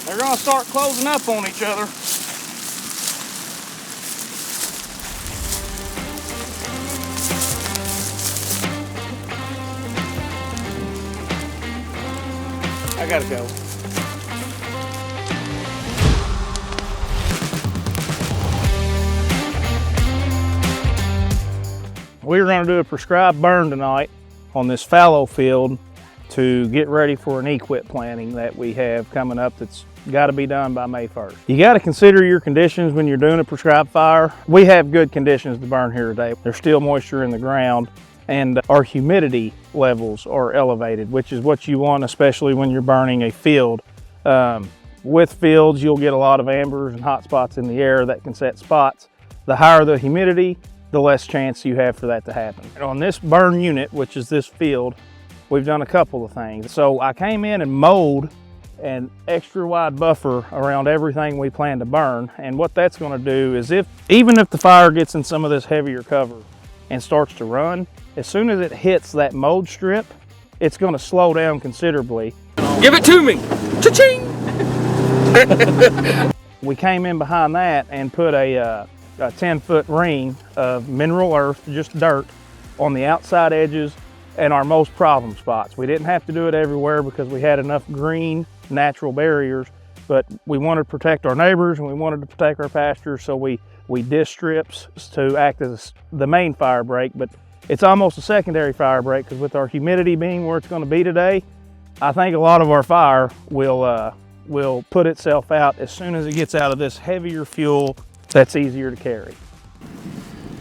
They're gonna start closing up on each other. I gotta go. We're going to do a prescribed burn tonight on this fallow field to get ready for an EQIP planting that we have coming up that's got to be done by May 1st. You got to consider your conditions when you're doing a prescribed fire. We have good conditions to burn here today. There's still moisture in the ground and our humidity levels are elevated, which is what you want, especially when you're burning a field. With fields, you'll get a lot of ambers and hot spots in the air that can set spots. The higher the humidity, the less chance you have for that to happen. And on this burn unit, which is this field, we've done a couple of things. So I came in and mowed an extra wide buffer around everything we plan to burn. And what that's gonna do is even if the fire gets in some of this heavier cover and starts to run, as soon as it hits that mowed strip, it's gonna slow down considerably. Give it to me, cha-ching! We came in behind that and put a 10-foot ring of mineral earth, just dirt, on the outside edges and our most problem spots. We didn't have to do it everywhere because we had enough green natural barriers, but we wanted to protect our neighbors and we wanted to protect our pastures, so we disc strips to act as the main fire break, but it's almost a secondary fire break because with our humidity being where it's going to be today, I think a lot of our fire will put itself out as soon as it gets out of this heavier fuel that's easier to carry.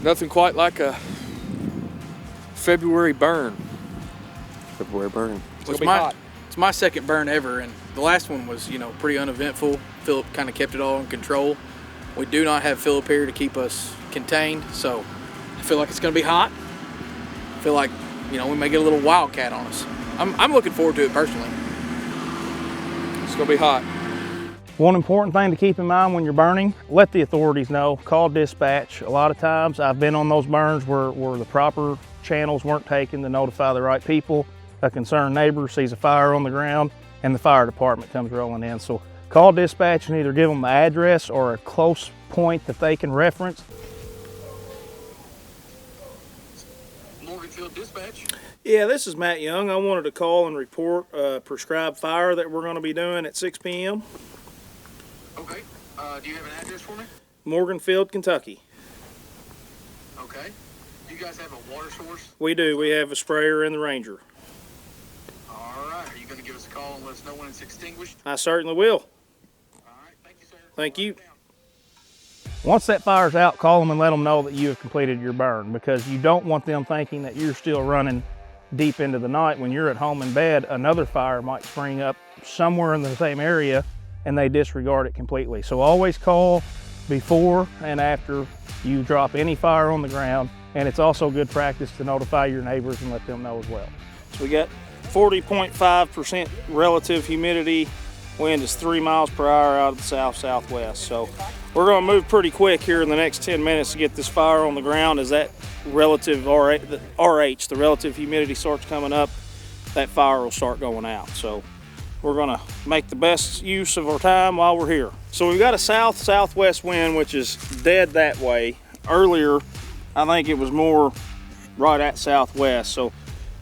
Nothing quite like a February burn. February burn. It's my second burn ever, and the last one was, pretty uneventful. Philip kind of kept it all in control. We do not have Philip here to keep us contained, so I feel like it's going to be hot. I feel like, we may get a little wildcat on us. I'm looking forward to it personally. It's going to be hot. One important thing to keep in mind when you're burning, let the authorities know, call dispatch. A lot of times I've been on those burns where the proper channels weren't taken to notify the right people. A concerned neighbor sees a fire on the ground and the fire department comes rolling in. So call dispatch and either give them the address or a close point that they can reference. Morganfield Dispatch. Yeah, this is Matt Young. I wanted to call and report a prescribed fire that we're going to be doing at 6 p.m. Okay. Do you have an address for me? Morganfield, Kentucky. Okay. Do you guys have a water source? We do. We have a sprayer in the Ranger. All right. Are you going to give us a call and let us know when it's extinguished? I certainly will. All right. Thank you, sir. Thank you. Once that fire's out, call them and let them know that you have completed your burn, because you don't want them thinking that you're still running deep into the night. When you're at home in bed, another fire might spring up somewhere in the same area and they disregard it completely. So always call before and after you drop any fire on the ground, and it's also good practice to notify your neighbors and let them know as well. So we got 40.5% relative humidity, wind is 3 miles per hour out of the south-southwest. So we're gonna move pretty quick here in the next 10 minutes to get this fire on the ground. As that relative RH, the relative humidity starts coming up, that fire will start going out. So we're gonna make the best use of our time while we're here. So we've got a south-southwest wind, which is dead that way. Earlier, I think it was more right at southwest. So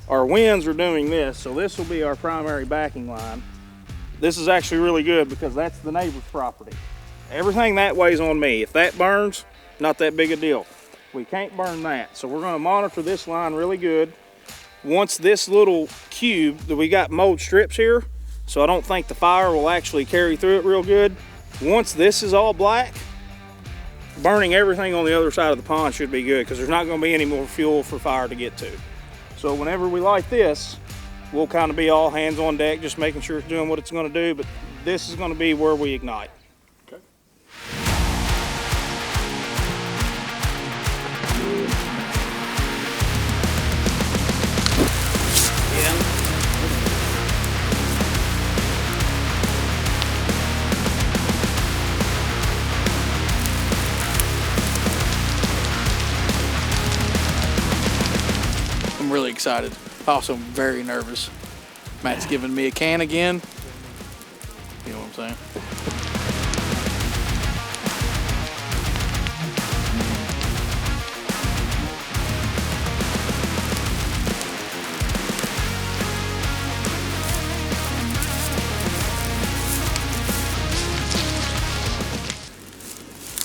our winds are doing this. So this will be our primary backing line. This is actually really good because that's the neighbor's property. Everything that way is on me. If that burns, not that big a deal. We can't burn that. So we're gonna monitor this line really good. Once this little cube, that we got mowed strips here, so I don't think the fire will actually carry through it real good. Once this is all black, burning everything on the other side of the pond should be good, because there's not gonna be any more fuel for fire to get to. So whenever we light this, we'll kind of be all hands on deck, just making sure it's doing what it's gonna do, but this is gonna be where we ignite. Okay. I'm really excited. Also very nervous. Matt's giving me a can again. You know what I'm saying?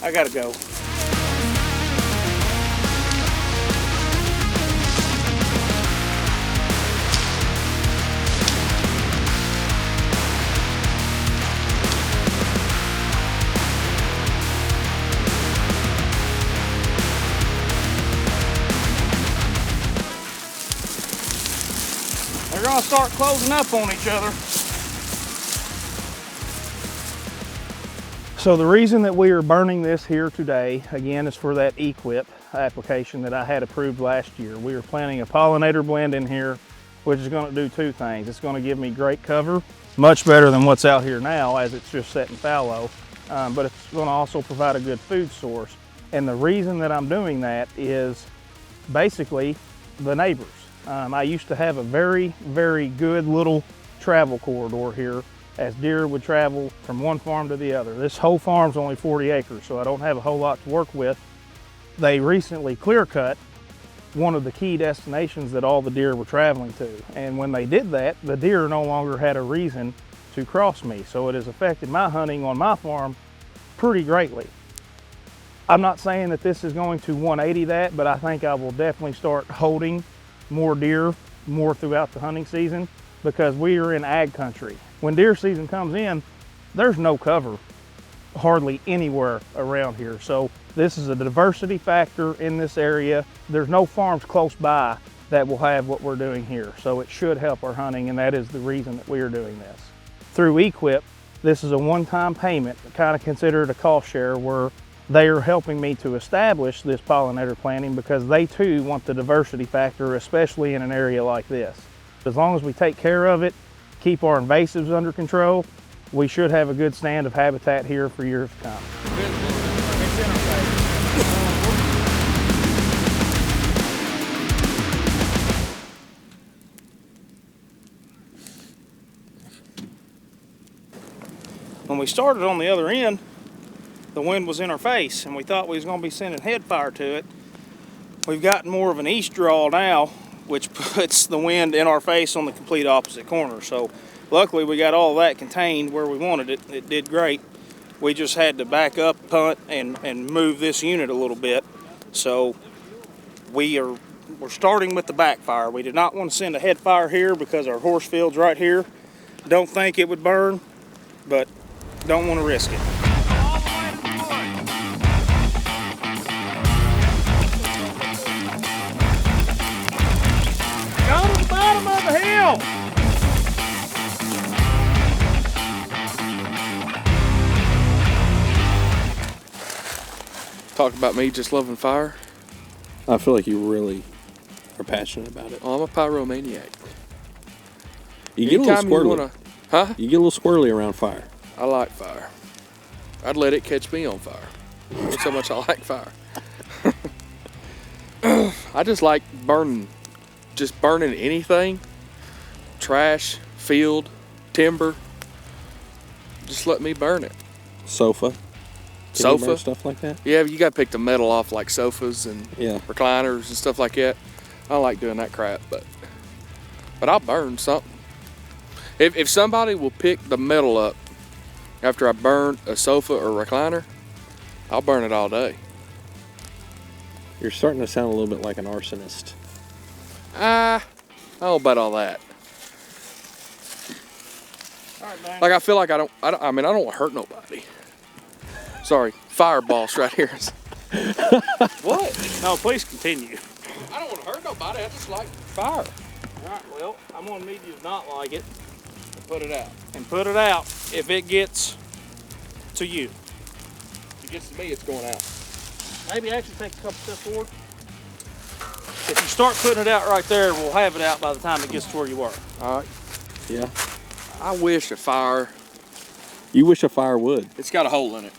I gotta go. They're gonna start closing up on each other. So the reason that we are burning this here today, again, is for that EQIP application that I had approved last year. We are planting a pollinator blend in here, which is gonna do two things. It's gonna give me great cover, much better than what's out here now as it's just set in fallow, but it's gonna also provide a good food source. And the reason that I'm doing that is basically the neighbors. I used to have a very, very good little travel corridor here as deer would travel from one farm to the other. This whole farm's only 40 acres, so I don't have a whole lot to work with. They recently clear cut one of the key destinations that all the deer were traveling to. And when they did that, the deer no longer had a reason to cross me. So it has affected my hunting on my farm pretty greatly. I'm not saying that this is going to 180 that, but I think I will definitely start holding more deer more throughout the hunting season because we are in ag country. When deer season comes in, there's no cover hardly anywhere around here. So this is a diversity factor in this area. There's no farms close by that will have what we're doing here. So it should help our hunting, and that is the reason that we are doing this. Through EQIP, this is a one-time payment, kind of considered a cost share, where they are helping me to establish this pollinator planting because they too want the diversity factor, especially in an area like this. As long as we take care of it, keep our invasives under control, we should have a good stand of habitat here for years to come. When we started on the other end, the wind was in our face and we thought we was going to be sending head fire to it. We've gotten more of an east draw now, which puts the wind in our face on the complete opposite corner. So luckily we got all of that contained where we wanted it. It did great. We just had to back up, punt, and move this unit a little bit. So we're starting with the backfire. We did not want to send a head fire here because our horse field's right here. Don't think it would burn, but don't want to risk it. Go to the bottom of the hill! Talk about me just loving fire. I feel like you really are passionate about it. Oh, I'm a pyromaniac. You get a little squirrely. Huh? You get a little squirrely around fire. I like fire. I'd let it catch me on fire. That's how much I like fire. I just like burning anything. Trash, field, timber. Just let me burn it. Sofa. Sofa. Stuff like that. Yeah, you gotta pick the metal off like sofas and recliners and stuff like that. I don't like doing that crap, but I'll burn something. If somebody will pick the metal up after I burn a sofa or recliner, I'll burn it all day. You're starting to sound a little bit like an arsonist. I don't know about all that. All right, man. Like I feel like I don't want to hurt nobody. Sorry, fire boss right here. What? No, please continue. I don't want to hurt nobody. I just like fire. All right, well, I'm gonna need you to not like it. Put it out. And put it out if it gets to you. If it gets to me, it's going out. Maybe actually take a couple steps forward. If you start putting it out right there, we'll have it out by the time it gets to where you are. All right. Yeah. I wish a fire. You wish a fire would. It's got a hole in it.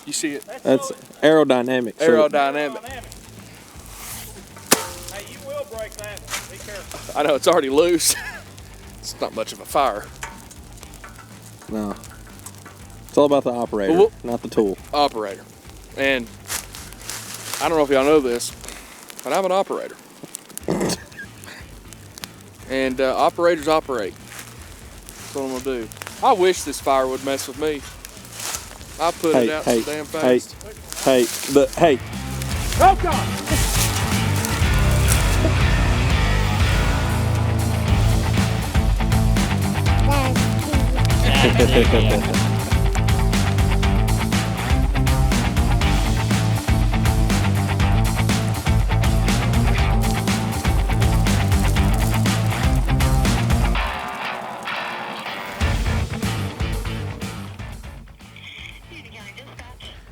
You see it? That's aerodynamic. Aerodynamic. Hey, you will break that one. Be careful. I know it's already loose. It's not much of a fire. No. It's all about the operator, Well, not the tool. Operator. And I don't know if y'all know this, but I'm an operator. And operators operate. That's what I'm gonna do. I wish this fire would mess with me. I put it out so damn fast. Hey. Oh God!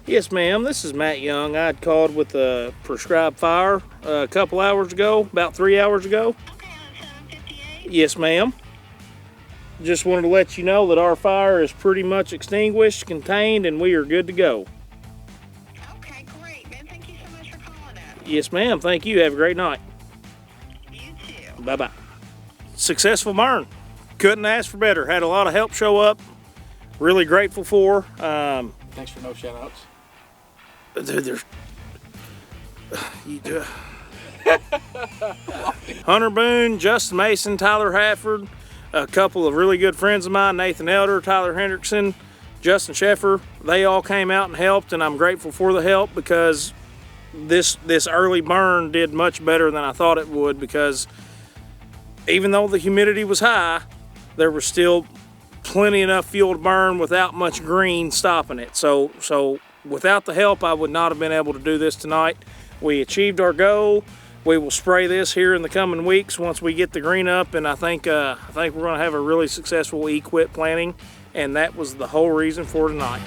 Yes, ma'am. This is Matt Young. I had called with a prescribed fire a couple hours ago, about 3 hours ago. Okay, on 758. Yes, ma'am. Just wanted to let you know that our fire is pretty much extinguished, contained, and we are good to go. Okay, great, man. Thank you so much for calling us. Yes, ma'am. Thank you. Have a great night. You too. Bye-bye. Successful burn. Couldn't ask for better. Had a lot of help show up. Really grateful for. Thanks for no shout outs. There's Hunter Boone, Justin Mason, Tyler Hafford, a couple of really good friends of mine, Nathan Elder, Tyler Hendrickson, Justin Sheffer. They all came out and helped, and I'm grateful for the help because this early burn did much better than I thought it would, because even though the humidity was high, there was still plenty enough fuel to burn without much green stopping it. So without the help, I would not have been able to do this tonight. We achieved our goal. We will spray this here in the coming weeks once we get the green up, and I think we're going to have a really successful EQIP planting, and that was the whole reason for tonight.